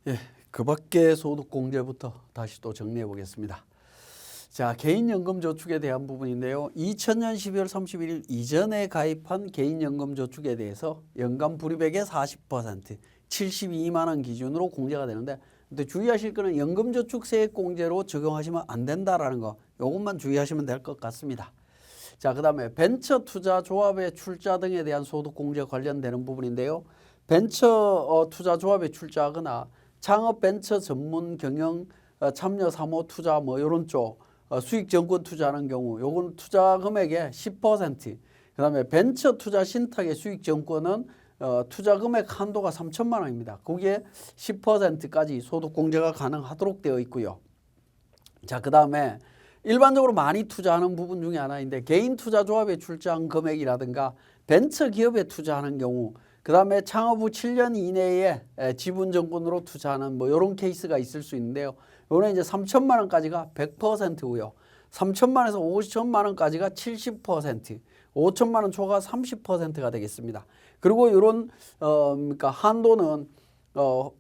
예, 그 밖의 소득공제부터 다시 또 정리해 보겠습니다. 자, 개인연금저축에 대한 부분인데요. 2000년 12월 31일 이전에 가입한 개인연금저축에 대해서 연간불입액의 40%, 72만 원 기준으로 공제가 되는데, 근데 주의하실 거는 연금저축 세액공제로 적용하시면 안 된다라는 거, 이것만 주의하시면 될 것 같습니다. 자, 그 다음에 벤처투자조합의 출자 등에 대한 소득공제 관련되는 부분인데요. 벤처투자조합에 출자하거나 창업벤처 전문 경영 참여 사모 투자 뭐 이런 쪽 수익 정권 투자하는 경우 요건 투자 금액의 10%, 그다음에 벤처 투자 신탁의 수익 정권은 투자 금액 한도가 3천만 원입니다. 거기에 10%까지 소득 공제가 가능하도록 되어 있고요. 자, 그다음에 일반적으로 많이 투자하는 부분 중에 하나인데 개인 투자 조합에 출자한 금액이라든가 벤처 기업에 투자하는 경우, 그다음에 창업 후 7년 이내에 지분 정권으로 투자하는 뭐 이런 케이스가 있을 수 있는데요. 요는 이제 3천만 원까지가 100%고요. 3천만 원에서 5천만 원까지가 70%, 5천만 원 초과 30%가 되겠습니다. 그리고 이런 그러니까 한도는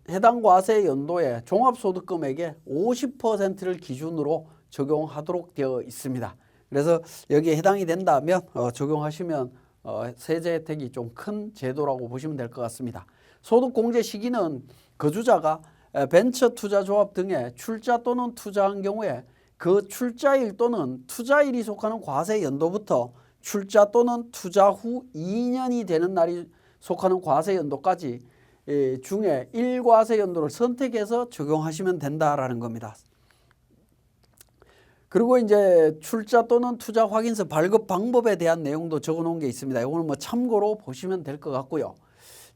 해당 과세 연도에 종합소득금액의 50%를 기준으로 적용하도록 되어 있습니다. 그래서 여기에 해당이 된다면 적용하시면 세제 혜택이 좀 큰 제도라고 보시면 될 것 같습니다. 소득공제 시기는 거주자가 벤처투자조합 등에 출자 또는 투자한 경우에 그 출자일 또는 투자일이 속하는 과세 연도부터 출자 또는 투자 후 2년이 되는 날이 속하는 과세 연도까지 중에 1과세 연도를 선택해서 적용하시면 된다라는 겁니다. 그리고 이제 출자 또는 투자 확인서 발급 방법에 대한 내용도 적어 놓은 게 있습니다. 이거는 뭐 참고로 보시면 될 것 같고요.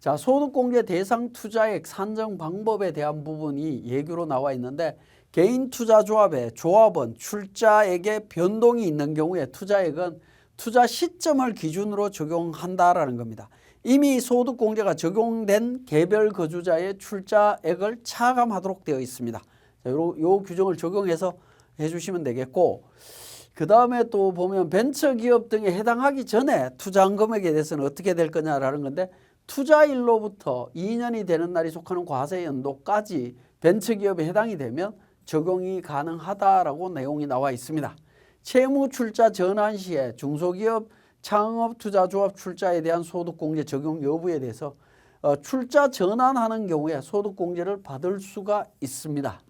자, 소득공제 대상 투자액 산정 방법에 대한 부분이 예규로 나와 있는데, 개인 투자조합의 조합원 출자액에 변동이 있는 경우에 투자액은 투자 시점을 기준으로 적용한다라는 겁니다. 이미 소득공제가 적용된 개별 거주자의 출자액을 차감하도록 되어 있습니다. 자, 요 규정을 적용해서 해주시면 되겠고, 그 다음에 또 보면 벤처기업 등에 해당하기 전에 투자한 금액에 대해서는 어떻게 될 거냐라는 건데, 투자일로부터 2년이 되는 날이 속하는 과세 연도까지 벤처기업에 해당이 되면 적용이 가능하다라고 내용이 나와 있습니다. 채무 출자 전환 시에 중소기업 창업투자조합 출자에 대한 소득공제 적용 여부에 대해서 출자 전환하는 경우에 소득공제를 받을 수가 있습니다.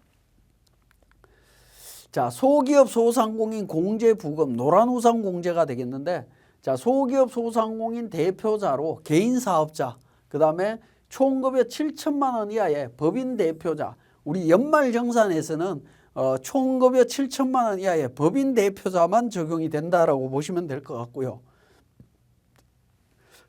자, 소기업 소상공인 공제부금 노란우산 공제가 되겠는데, 자, 소기업 소상공인 대표자로 개인 사업자, 그 다음에 총급여 7천만 원 이하의 법인 대표자, 우리 연말정산에서는 총급여 7천만 원 이하의 법인 대표자만 적용이 된다라고 보시면 될 것 같고요.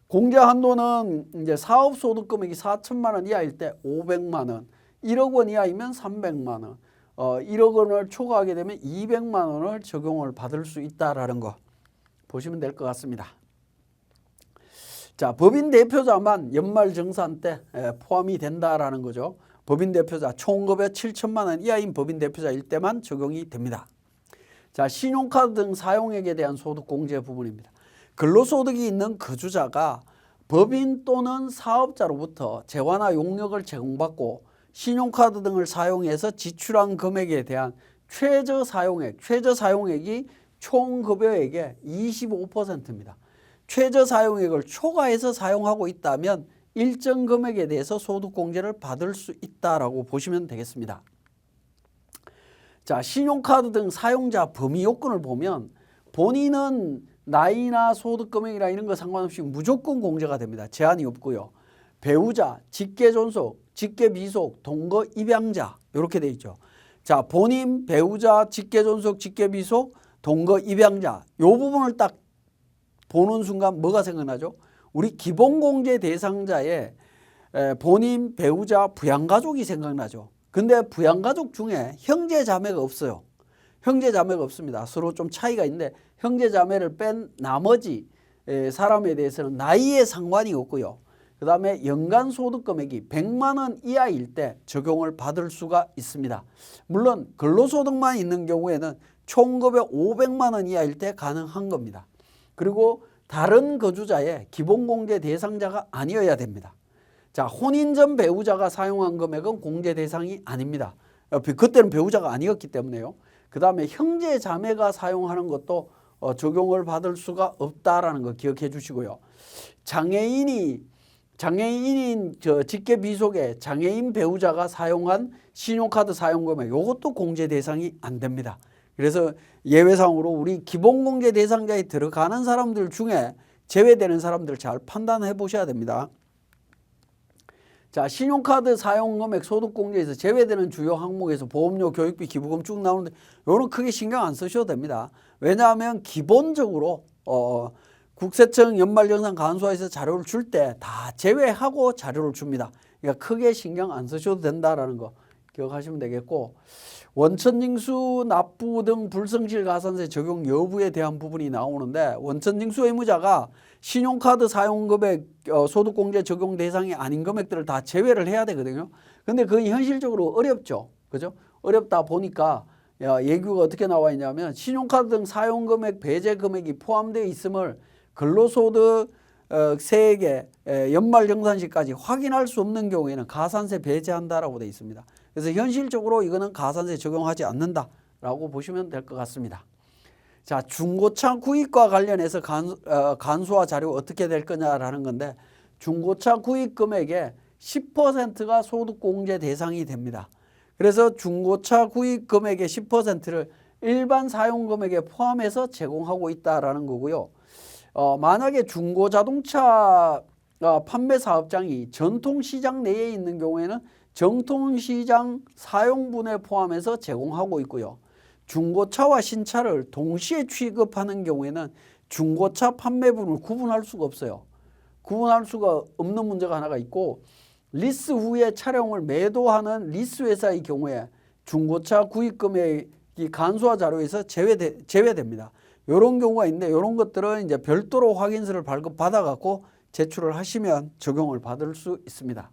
공제 한도는 이제 사업소득금액이 4천만 원 이하일 때 500만 원, 1억 원 이하이면 300만 원, 1억 원을 초과하게 되면 200만 원을 적용을 받을 수 있다라는 거 보시면 될 것 같습니다. 자, 법인 대표자만 연말정산 때 포함이 된다라는 거죠. 법인 대표자 총급여 7천만 원 이하인 법인 대표자일 때만 적용이 됩니다. 자, 신용카드 등 사용액에 대한 소득공제 부분입니다. 근로소득이 있는 거주자가 법인 또는 사업자로부터 재화나 용역을 제공받고 신용카드 등을 사용해서 지출한 금액에 대한 최저 사용액이 총급여액의 25%입니다. 최저 사용액을 초과해서 사용하고 있다면 일정 금액에 대해서 소득공제를 받을 수 있다라고 보시면 되겠습니다. 자, 신용카드 등 사용자 범위 요건을 보면 본인은 나이나 소득금액이나 이런 거 상관없이 무조건 공제가 됩니다. 제한이 없고요. 배우자, 직계존속, 직계비속, 동거 입양자 이렇게 돼 있죠. 자, 본인, 배우자, 직계존속, 직계비속, 동거 입양자 이 부분을 딱 보는 순간 뭐가 생각나죠? 우리 기본공제 대상자의 본인, 배우자, 부양가족이 생각나죠. 근데 부양가족 중에 형제자매가 없어요. 형제자매가 없습니다. 서로 좀 차이가 있는데 형제자매를 뺀 나머지 사람에 대해서는 나이에 상관이 없고요. 그 다음에 연간 소득 금액이 100만 원 이하일 때 적용을 받을 수가 있습니다. 물론 근로소득만 있는 경우에는 총급여 500만 원 이하일 때 가능한 겁니다. 그리고 다른 거주자의 기본공제 대상자가 아니어야 됩니다. 자, 혼인 전 배우자가 사용한 금액은 공제 대상이 아닙니다. 그때는 배우자가 아니었기 때문에요. 그 다음에 형제 자매가 사용하는 것도 적용을 받을 수가 없다라는 거 기억해 주시고요. 장애인 직계 비속의 장애인 배우자가 사용한 신용카드 사용 금액 이것도 공제 대상이 안 됩니다. 그래서 예외상으로 우리 기본공제 대상자에 들어가는 사람들 중에 제외되는 사람들 잘 판단해 보셔야 됩니다. 자, 신용카드 사용금액 소득공제에서 제외되는 주요 항목에서 보험료, 교육비, 기부금 쭉 나오는데 요런 크게 신경 안 쓰셔도 됩니다. 왜냐하면 기본적으로 국세청 연말정산 간소화에서 자료를 줄 때 다 제외하고 자료를 줍니다. 그러니까 크게 신경 안 쓰셔도 된다라는 거 기억하시면 되겠고, 원천징수 납부 등 불성실 가산세 적용 여부에 대한 부분이 나오는데, 원천징수 의무자가 신용카드 사용금액 소득공제 적용 대상이 아닌 금액들을 다 제외를 해야 되거든요. 근데 그게 현실적으로 어렵죠. 그죠? 어렵다 보니까 예규가 어떻게 나와 있냐면, 신용카드 등 사용금액 배제 금액이 포함되어 있음을 근로소득 세액의 연말정산시까지 확인할 수 없는 경우에는 가산세 배제한다라고 되어 있습니다. 그래서 현실적으로 이거는 가산세 적용하지 않는다라고 보시면 될 것 같습니다. 자, 중고차 구입과 관련해서 간소화 자료 어떻게 될 거냐라는 건데, 중고차 구입 금액의 10%가 소득공제 대상이 됩니다. 그래서 중고차 구입 금액의 10%를 일반 사용 금액에 포함해서 제공하고 있다라는 거고요. 만약에 중고자동차 판매 사업장이 전통시장 내에 있는 경우에는 전통시장 사용분에 포함해서 제공하고 있고요. 중고차와 신차를 동시에 취급하는 경우에는 중고차 판매분을 구분할 수가 없어요. 구분할 수가 없는 문제가 하나가 있고, 리스 후에 차량을 매도하는 리스 회사의 경우에 중고차 구입 금액이 간소화 자료에서 제외됩니다. 이런 경우가 있는데, 이런 것들은 이제 별도로 확인서를 발급받아 갖고 제출을 하시면 적용을 받을 수 있습니다.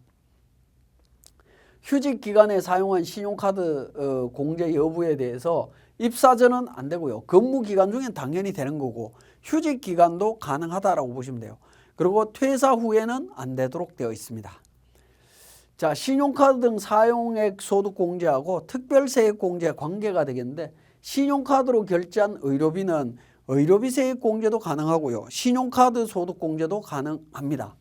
휴직 기간에 사용한 신용카드 공제 여부에 대해서 입사 전은 안 되고요. 근무 기간 중엔 당연히 되는 거고, 휴직 기간도 가능하다라고 보시면 돼요. 그리고 퇴사 후에는 안 되도록 되어 있습니다. 자, 신용카드 등 사용액 소득 공제하고 특별세액 공제 관계가 되겠는데, 신용카드로 결제한 의료비는 의료비 세액 공제도 가능하고요. 신용카드 소득 공제도 가능합니다.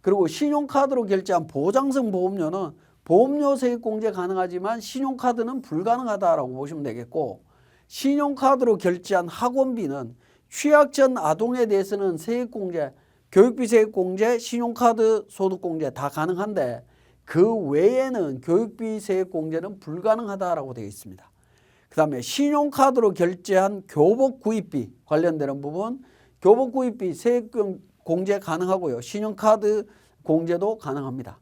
그리고 신용카드로 결제한 보장성 보험료는 보험료 세액 공제 가능하지만 신용카드는 불가능하다라고 보시면 되겠고, 신용카드로 결제한 학원비는 취약 전 아동에 대해서는 세액 공제, 교육비 세액 공제, 신용카드 소득 공제 다 가능한데, 그 외에는 교육비 세액 공제는 불가능하다라고 되어 있습니다. 그 다음에 신용카드로 결제한 교복 구입비 관련되는 부분, 교복 구입비 세액 공제 가능하고요. 신용카드 공제도 가능합니다.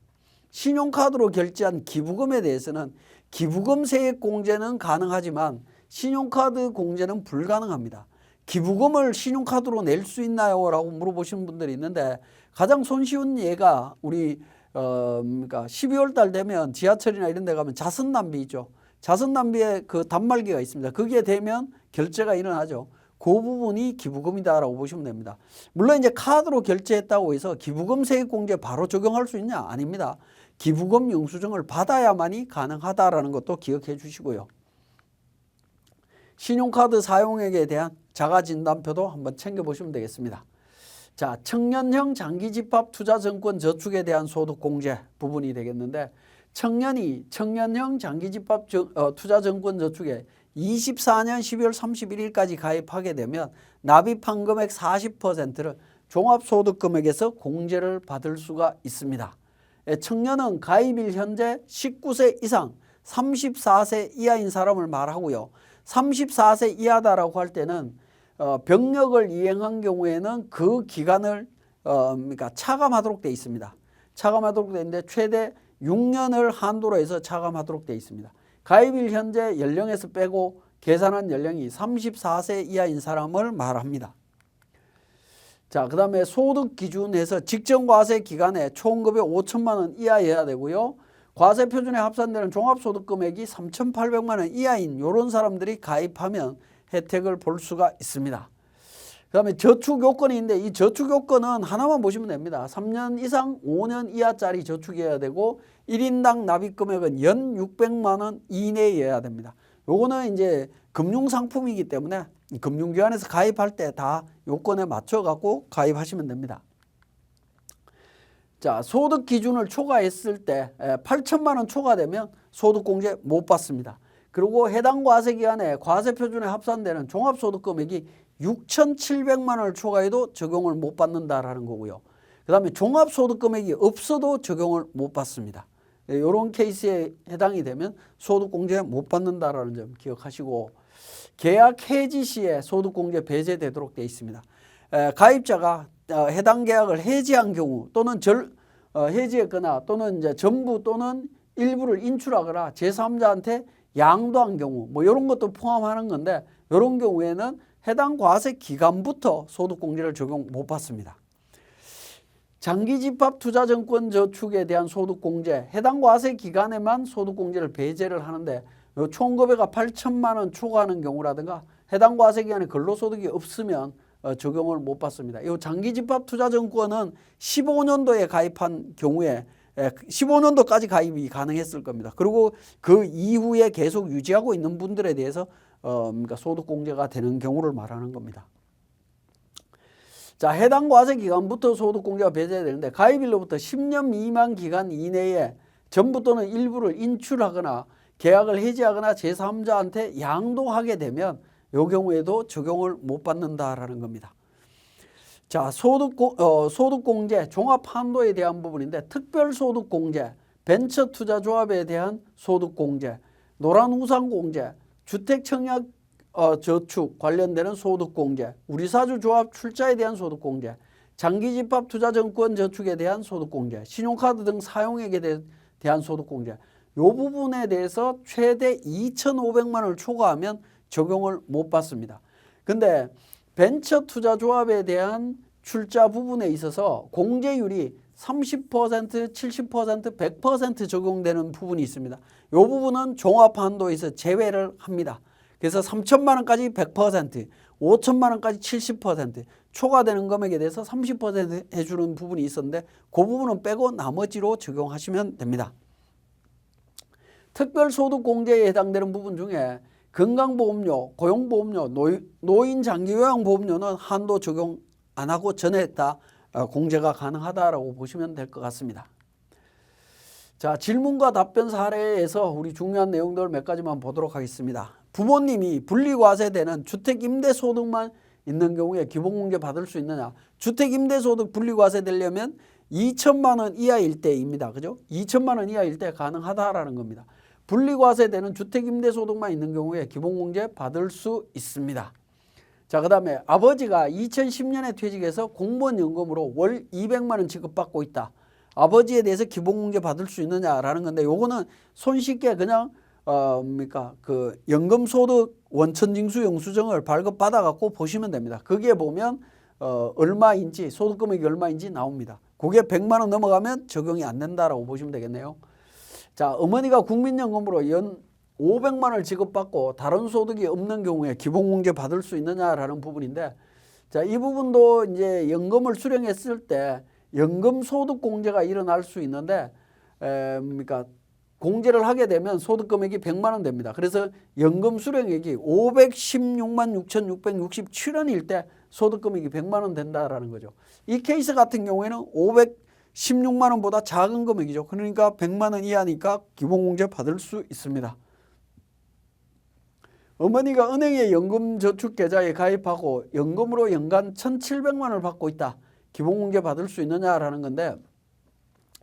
신용카드로 결제한 기부금에 대해서는 기부금 세액 공제는 가능하지만 신용카드 공제는 불가능합니다. 기부금을 신용카드로 낼 수 있나요? 라고 물어보시는 분들이 있는데, 가장 손쉬운 예가 우리 그러니까 12월 달 되면 지하철이나 이런 데 가면 자선남비 있죠. 자선남비에 그 단말기가 있습니다. 그게 되면 결제가 일어나죠. 그 부분이 기부금이다라고 보시면 됩니다. 물론 이제 카드로 결제했다고 해서 기부금 세액 공제 바로 적용할 수 있냐? 아닙니다. 기부금 영수증을 받아야만이 가능하다라는 것도 기억해 주시고요. 신용카드 사용액에 대한 자가진단표도 한번 챙겨보시면 되겠습니다. 자, 청년형 장기집합 투자증권 저축에 대한 소득공제 부분이 되겠는데, 청년형 장기집합 투자증권 저축에 24년 12월 31일까지 가입하게 되면 납입한 금액 40%를 종합소득금액에서 공제를 받을 수가 있습니다. 청년은 가입일 현재 19세 이상 34세 이하인 사람을 말하고요. 34세 이하다라고 할 때는 병력을 이행한 경우에는 그 기간을 그러니까 차감하도록 되어 있습니다. 차감하도록 되어 있는데 최대 6년을 한도로 해서 차감하도록 되어 있습니다. 가입일 현재 연령에서 빼고 계산한 연령이 34세 이하인 사람을 말합니다. 자, 그 다음에 소득 기준에서 직전과세 기간에 총급여 5천만 원 이하여야 되고요. 과세 표준에 합산되는 종합소득 금액이 3,800만 원 이하인 이런 사람들이 가입하면 혜택을 볼 수가 있습니다. 그 다음에 저축 요건이 있는데 이 저축 요건은 하나만 보시면 됩니다. 3년 이상 5년 이하짜리 저축이어야 되고 1인당 납입 금액은 연 600만 원 이내여야 됩니다. 요거는 이제 금융상품이기 때문에 금융기관에서 가입할 때 다 요건에 맞춰 갖고 가입하시면 됩니다. 자, 소득 기준을 초과했을 때 8천만 원 초과되면 소득공제 못 받습니다. 그리고 해당 과세 기간에 과세 표준에 합산되는 종합소득 금액이 6,700만 원을 초과해도 적용을 못 받는다라는 거고요. 그 다음에 종합소득 금액이 없어도 적용을 못 받습니다. 이런 케이스에 해당이 되면 소득공제 못 받는다라는 점 기억하시고, 계약 해지 시에 소득공제 배제되도록 되어 있습니다. 가입자가 해당 계약을 해지한 경우 또는 해지했거나 또는 이제 전부 또는 일부를 인출하거나 제3자한테 양도한 경우 뭐 이런 것도 포함하는 건데, 이런 경우에는 해당 과세 기간부터 소득공제를 적용 못 받습니다. 장기집합 투자증권 저축에 대한 소득공제, 해당 과세 기간에만 소득공제를 배제를 하는데 총급여가 8천만 원 초과하는 경우라든가 해당 과세 기간에 근로소득이 없으면 적용을 못 받습니다. 이 장기집합 투자증권은 15년도에 가입한 경우에 15년도까지 가입이 가능했을 겁니다. 그리고 그 이후에 계속 유지하고 있는 분들에 대해서 그러니까 소득공제가 되는 경우를 말하는 겁니다. 자, 해당 과세 기간부터 소득공제가 배제되는데 가입일로부터 10년 미만 기간 이내에 전부 또는 일부를 인출하거나 계약을 해지하거나 제3자한테 양도하게 되면 이 경우에도 적용을 못 받는다라는 겁니다. 자, 소득공제 종합한도에 대한 부분인데 특별소득공제, 벤처투자조합에 대한 소득공제, 노란우산공제, 주택청약 저축 관련되는 소득공제, 우리사주조합 출자에 대한 소득공제, 장기집합 투자증권 저축에 대한 소득공제, 신용카드 등 사용액에 대한 소득공제, 이 부분에 대해서 최대 2,500만 원을 초과하면 적용을 못 받습니다. 근데 벤처투자조합에 대한 출자 부분에 있어서 공제율이 30%, 70%, 100% 적용되는 부분이 있습니다. 이 부분은 종합한도에서 제외를 합니다. 그래서 3천만 원까지 100%, 5천만 원까지 70%, 초과되는 금액에 대해서 30% 해주는 부분이 있었는데 그 부분은 빼고 나머지로 적용하시면 됩니다. 특별소득공제에 해당되는 부분 중에 건강보험료, 고용보험료, 노인장기요양보험료는 한도 적용 안 하고 전에 다 공제가 가능하다라고 보시면 될 것 같습니다. 자, 질문과 답변 사례에서 우리 중요한 내용들 몇 가지만 보도록 하겠습니다. 부모님이 분리과세되는 주택임대소득만 있는 경우에 기본공제 받을 수 있느냐? 주택임대소득 분리과세되려면 2천만 원 이하일 때입니다. 그죠? 2천만 원 이하일 때 가능하다라는 겁니다. 분리과세되는 주택임대소득만 있는 경우에 기본공제 받을 수 있습니다. 자, 그 다음에 아버지가 2010년에 퇴직해서 공무원연금으로 월 200만 원 지급받고 있다. 아버지에 대해서 기본공제 받을 수 있느냐라는 건데, 요거는 손쉽게 그냥 그 연금소득 원천징수 영수증을 발급받아 갖고 보시면 됩니다. 거기에 보면 얼마인지, 소득금액이 얼마인지 나옵니다. 그게 100만 원 넘어가면 적용이 안 된다라고 보시면 되겠네요. 자, 어머니가 국민연금으로 연 500만 원을 지급받고 다른 소득이 없는 경우에 기본공제 받을 수 있느냐라는 부분인데, 자, 이 부분도 이제 연금을 수령했을 때 연금소득공제가 일어날 수 있는데, 그러니까 공제를 하게 되면 소득금액이 100만 원 됩니다. 그래서 연금 수령액이 516만 6,667원일 때 소득금액이 100만 원 된다라는 거죠. 이 케이스 같은 경우에는 516만 원보다 작은 금액이죠. 그러니까 100만 원 이하니까 기본공제 받을 수 있습니다. 어머니가 은행의 연금저축계좌에 가입하고 연금으로 연간 1,700만 원을 받고 있다. 기본공제 받을 수 있느냐라는 건데,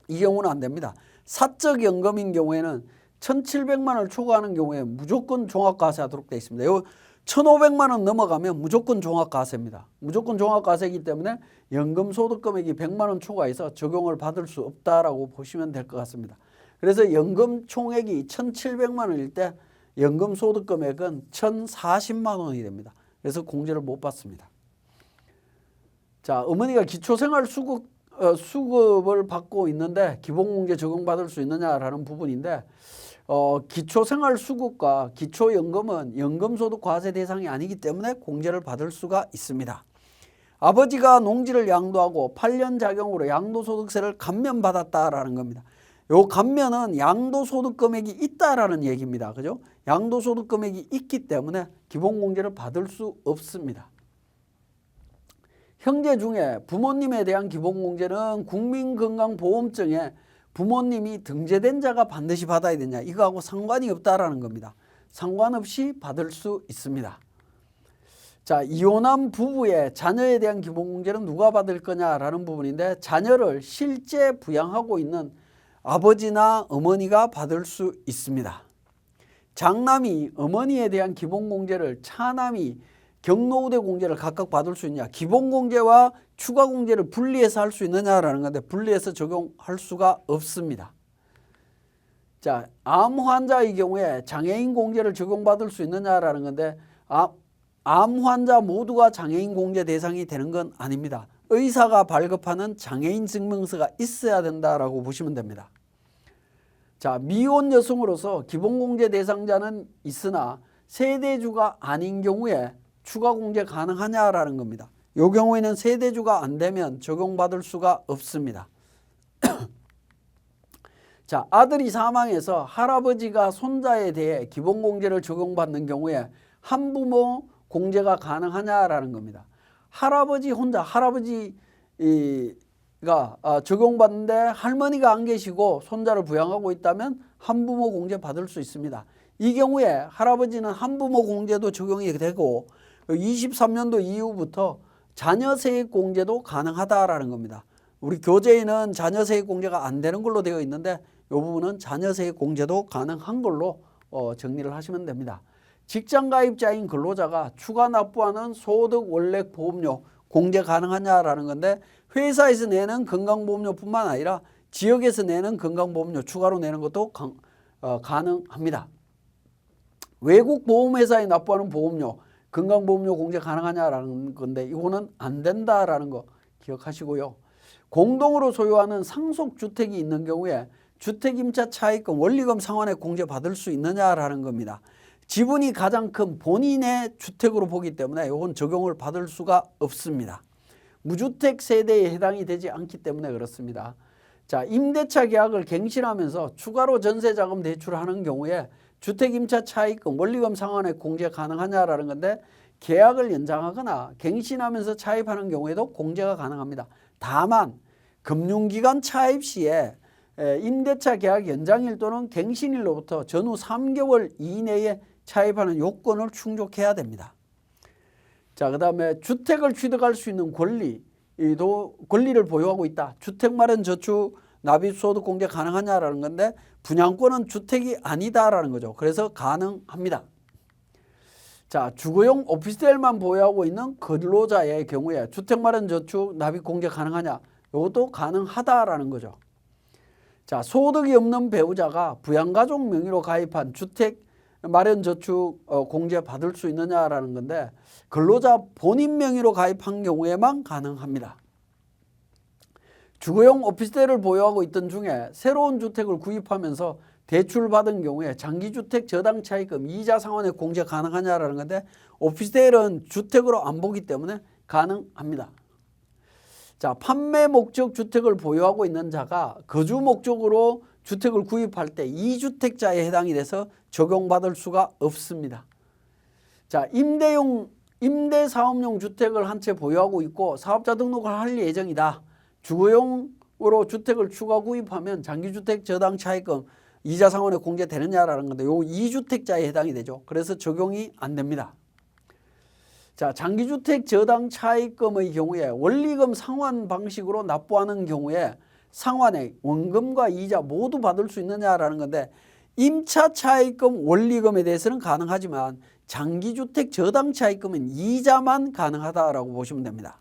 이 경우는 안 됩니다. 사적연금인 경우에는 1,700만 원을 초과하는 경우에 무조건 종합과세하도록 되어 있습니다. 요 1,500만 원 넘어가면 무조건 종합과세입니다. 무조건 종합과세이기 때문에 연금소득금액이 100만 원 초과해서 적용을 받을 수 없다라고 보시면 될 것 같습니다. 그래서 연금 총액이 1,700만 원일 때 연금소득금액은 1,040만 원이 됩니다. 그래서 공제를 못 받습니다. 자, 어머니가 기초생활수급을 받고 있는데 기본공제 적용받을 수 있느냐라는 부분인데 기초생활수급과 기초연금은 연금소득 과세 대상이 아니기 때문에 공제를 받을 수가 있습니다. 아버지가 농지를 양도하고 8년 작용으로 양도소득세를 감면받았다라는 겁니다. 요 감면은 양도소득 금액이 있다라는 얘기입니다. 그죠? 양도소득 금액이 있기 때문에 기본공제를 받을 수 없습니다. 형제 중에 부모님에 대한 기본공제는 국민건강보험증에 부모님이 등재된 자가 반드시 받아야 되냐, 이거하고 상관이 없다라는 겁니다. 상관없이 받을 수 있습니다. 자, 이혼한 부부의 자녀에 대한 기본공제는 누가 받을 거냐라는 부분인데, 자녀를 실제 부양하고 있는 아버지나 어머니가 받을 수 있습니다. 장남이 어머니에 대한 기본공제를, 차남이 경로우대 공제를 각각 받을 수 있냐, 기본공제와 추가공제를 분리해서 할 수 있느냐라는 건데 분리해서 적용할 수가 없습니다. 자, 암 환자의 경우에 장애인 공제를 적용받을 수 있느냐라는 건데 암 환자 모두가 장애인 공제 대상이 되는 건 아닙니다. 의사가 발급하는 장애인 증명서가 있어야 된다라고 보시면 됩니다. 자, 미혼 여성으로서 기본공제 대상자는 있으나 세대주가 아닌 경우에 추가공제 가능하냐라는 겁니다. 이 경우에는 세대주가 안 되면 적용받을 수가 없습니다. 자, 아들이 사망해서 할아버지가 손자에 대해 기본공제를 적용받는 경우에 한부모 공제가 가능하냐라는 겁니다. 할아버지 혼자, 할아버지가 적용받는데 할머니가 안 계시고 손자를 부양하고 있다면 한부모 공제 받을 수 있습니다. 이 경우에 할아버지는 한부모 공제도 적용이 되고 23년도 이후부터 자녀세액 공제도 가능하다라는 겁니다. 우리 교재에는 자녀세액 공제가 안 되는 걸로 되어 있는데 이 부분은 자녀세액 공제도 가능한 걸로 정리를 하시면 됩니다. 직장가입자인 근로자가 추가 납부하는 소득 원액 보험료 공제 가능하냐라는 건데, 회사에서 내는 건강보험료뿐만 아니라 지역에서 내는 건강보험료 추가로 내는 것도 가능합니다. 외국 보험회사에 납부하는 보험료, 건강보험료 공제 가능하냐라는 건데 이거는 안 된다라는 거 기억하시고요. 공동으로 소유하는 상속주택이 있는 경우에 주택임차 차익금, 원리금 상환액 공제 받을 수 있느냐라는 겁니다. 지분이 가장 큰 본인의 주택으로 보기 때문에 이건 적용을 받을 수가 없습니다. 무주택 세대에 해당이 되지 않기 때문에 그렇습니다. 자, 임대차 계약을 갱신하면서 추가로 전세자금 대출하는 경우에 주택임차 차익금, 원리금 상환액 공제 가능하냐라는 건데, 계약을 연장하거나 갱신하면서 차입하는 경우에도 공제가 가능합니다. 다만 금융기관 차입 시에 임대차 계약 연장일 또는 갱신일로부터 전후 3개월 이내에 차입하는 요건을 충족해야 됩니다. 자, 그 다음에 주택을 취득할 수 있는 권리를 보유하고 있다. 주택마련저축 납입소득 공제 가능하냐라는 건데, 분양권은 주택이 아니다라는 거죠. 그래서 가능합니다. 자, 주거용 오피스텔만 보유하고 있는 근로자의 경우에 주택마련저축 납입 공제 가능하냐? 이것도 가능하다라는 거죠. 자, 소득이 없는 배우자가 부양가족 명의로 가입한 주택마련저축 공제 받을 수 있느냐라는 건데, 근로자 본인 명의로 가입한 경우에만 가능합니다. 주거용 오피스텔을 보유하고 있던 중에 새로운 주택을 구입하면서 대출받은 경우에 장기주택 저당차익금 이자 상환액 공제 가능하냐라는 건데, 오피스텔은 주택으로 안 보기 때문에 가능합니다. 자, 판매 목적 주택을 보유하고 있는 자가 거주 목적으로 주택을 구입할 때 2주택자에 해당이 돼서 적용받을 수가 없습니다. 자, 임대사업용 주택을 한 채 보유하고 있고 사업자 등록을 할 예정이다. 주거용으로 주택을 추가 구입하면 장기주택 저당 차익금 이자 상환액 공제되느냐라는 건데, 요 2주택자에 해당이 되죠. 그래서 적용이 안 됩니다. 자, 장기주택 저당 차익금의 경우에 원리금 상환 방식으로 납부하는 경우에 상환액, 원금과 이자 모두 받을 수 있느냐라는 건데, 임차 차익금, 원리금에 대해서는 가능하지만 장기주택 저당 차익금은 이자만 가능하다라고 보시면 됩니다.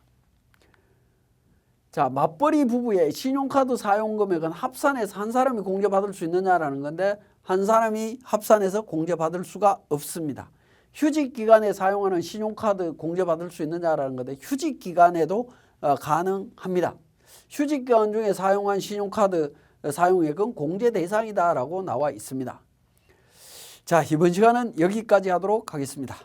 자, 맞벌이 부부의 신용카드 사용 금액은 합산해서 한 사람이 공제받을 수 있느냐라는 건데, 한 사람이 합산해서 공제받을 수가 없습니다. 휴직기간에 사용하는 신용카드 공제받을 수 있느냐라는 건데, 휴직기간에도 가능합니다. 휴직기간 중에 사용한 신용카드 사용액은 공제 대상이다라고 나와 있습니다. 자, 이번 시간은 여기까지 하도록 하겠습니다.